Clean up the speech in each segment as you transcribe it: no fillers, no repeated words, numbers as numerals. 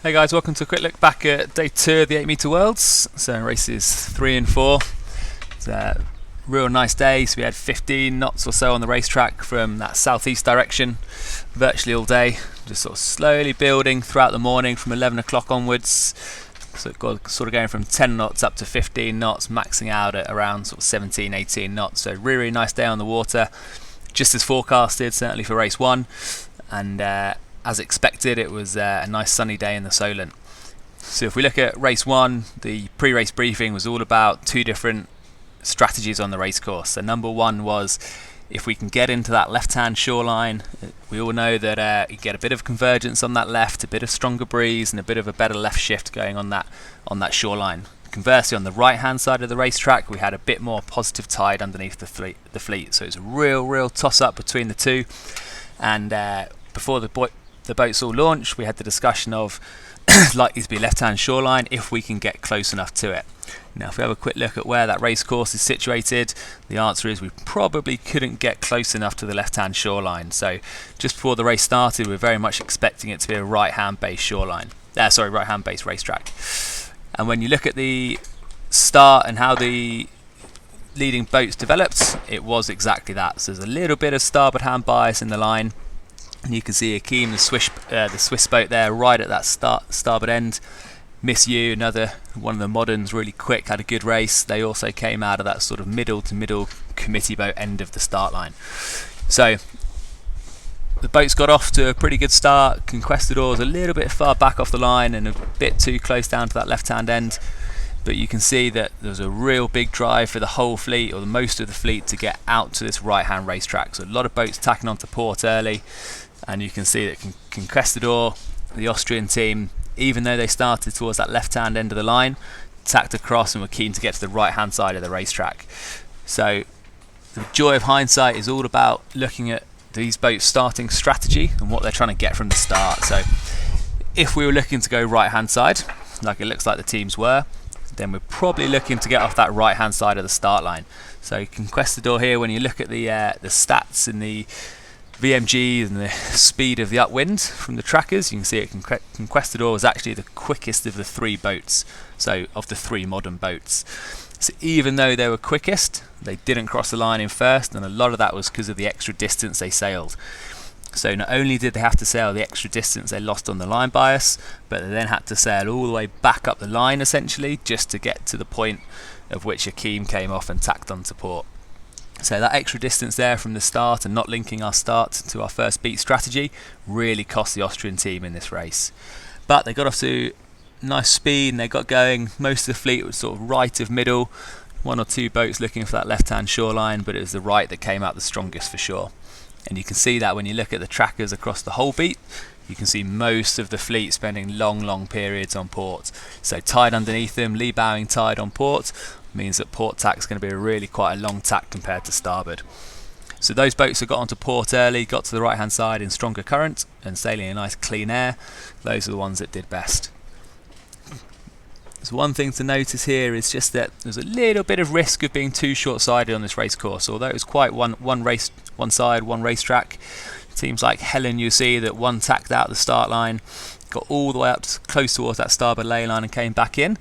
Hey guys, welcome to a quick look back at day 2 of the 8 metre Worlds. So races 3 and 4. It's a real nice day. So we had 15 knots or so on the racetrack from that southeast direction virtually all day, just sort of slowly building throughout the morning from 11 o'clock onwards. So it got sort of going from 10 knots up to 15 knots, maxing out at around sort of 17, 18 knots. So really nice day on the water, just as forecasted, certainly for race 1. And as expected, it was a nice sunny day in the Solent. So if we look at race 1, the pre-race briefing was all about 2 different strategies on the race course. So number 1 was if we can get into that left-hand shoreline. We all know that you get a bit of convergence on that left, a bit of stronger breeze, and a bit of a better left shift going on that shoreline. Conversely, on the right-hand side of the racetrack, we had a bit more positive tide underneath the fleet. So it was a real toss-up between the two. And before the boats all launched, we had the discussion of likely to be left-hand shoreline if we can get close enough to it. Now if we have a quick look at where that race course is situated, the answer is we probably couldn't get close enough to the left-hand shoreline. So just before the race started, we were very much expecting it to be a right-hand based shoreline. Right-hand based racetrack. And when you look at the start and how the leading boats developed, it was exactly that. So there's a little bit of starboard hand bias in the line. And you can see Akeem, the Swiss boat there, right at that starboard end. Miss You, another one of the moderns, really quick, had a good race. They also came out of that sort of middle to middle committee boat end of the start line. So the boats got off to a pretty good start. Conquistador was a little bit far back off the line and a bit too close down to that left-hand end. But you can see that there was a real big drive for the whole fleet, or the most of the fleet, to get out to this right-hand racetrack. So a lot of boats tacking onto port early. And you can see that Conquistador, the Austrian team, even though they started towards that left-hand end of the line, tacked across and were keen to get to the right-hand side of the racetrack. So the joy of hindsight is all about looking at these boats' starting strategy and what they're trying to get from the start. So if we were looking to go right-hand side, like it looks like the teams were, then we're probably looking to get off that right-hand side of the start line. So Conquistador here, when you look at the stats in the VMG and the speed of the Upwind from the trackers, you can see it. Conquistador was actually the quickest of the 3 boats, so of the 3 modern boats. So even though they were quickest, they didn't cross the line in first, and a lot of that was because of the extra distance they sailed. So not only did they have to sail the extra distance they lost on the line bias, but they then had to sail all the way back up the line essentially just to get to the point of which Akeem came off and tacked onto port. So that extra distance there from the start and not linking our start to our first beat strategy really cost the Austrian team in this race. But they got off to nice speed and they got going. Most of the fleet was sort of right of middle, 1 or 2 boats looking for that left-hand shoreline, but it was the right that came out the strongest for sure. And you can see that when you look at the trackers across the whole beat, you can see most of the fleet spending long periods on port. So tide underneath them, lee bowing tide on port, means that port tack is going to be quite a long tack compared to starboard. So those boats that got onto port early, got to the right hand side in stronger current and sailing in nice clean air, those are the ones that did best. So one thing to notice here is just that there's a little bit of risk of being too short-sided on this race course. Although it was quite one side, one racetrack, teams like Helen, you see that one tacked out the start line, got all the way up to close towards that starboard ley line and came back in.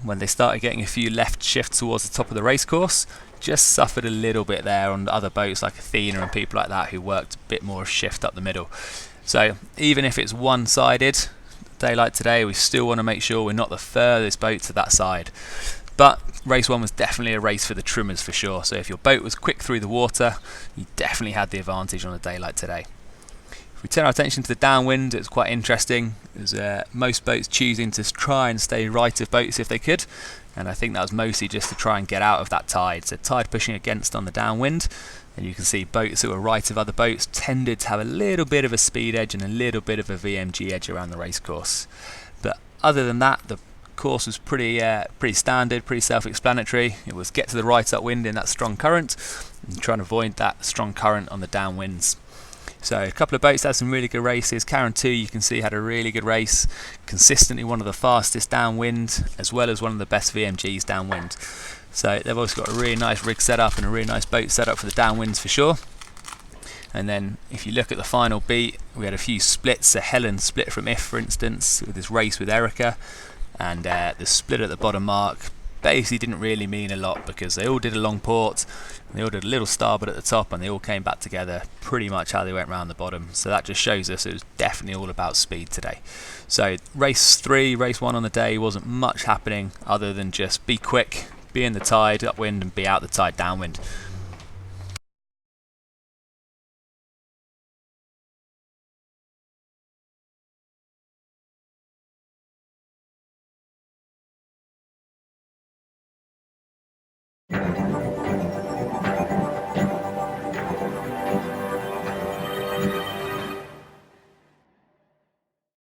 When they started getting a few left shifts towards the top of the race course, just suffered a little bit there on other boats like Athena and people like that who worked a bit more shift up the middle. So even if it's one-sided, a day like today, we still want to make sure we're not the furthest boat to that side. But race 1 was definitely a race for the trimmers for sure. So if your boat was quick through the water, you definitely had the advantage on a day like today. If we turn our attention to the downwind, it's quite interesting. There's most boats choosing to try and stay right of boats if they could, and I think that was mostly just to try and get out of that tide. So tide pushing against on the downwind, and you can see boats that were right of other boats tended to have a little bit of a speed edge and a little bit of a VMG edge around the race course. But other than that, the course was pretty standard, pretty self-explanatory. It was get to the right upwind in that strong current and try and avoid that strong current on the downwinds. So a couple of boats had some really good races. Karen 2, you can see, had a really good race, consistently one of the fastest downwind as well as one of the best VMGs downwind. So they've also got a really nice rig setup and a really nice boat setup for the downwinds for sure. And then if you look at the final beat, we had a few splits. So Helen split from If, for instance, with this race with Erica, and the split at the bottom mark basically didn't really mean a lot because they all did a long port, and they all did a little starboard at the top, and they all came back together pretty much how they went round the bottom. So that just shows us it was definitely all about speed today. So race 3, race 1 on the day, wasn't much happening other than just be quick, be in the tide upwind and be out the tide downwind.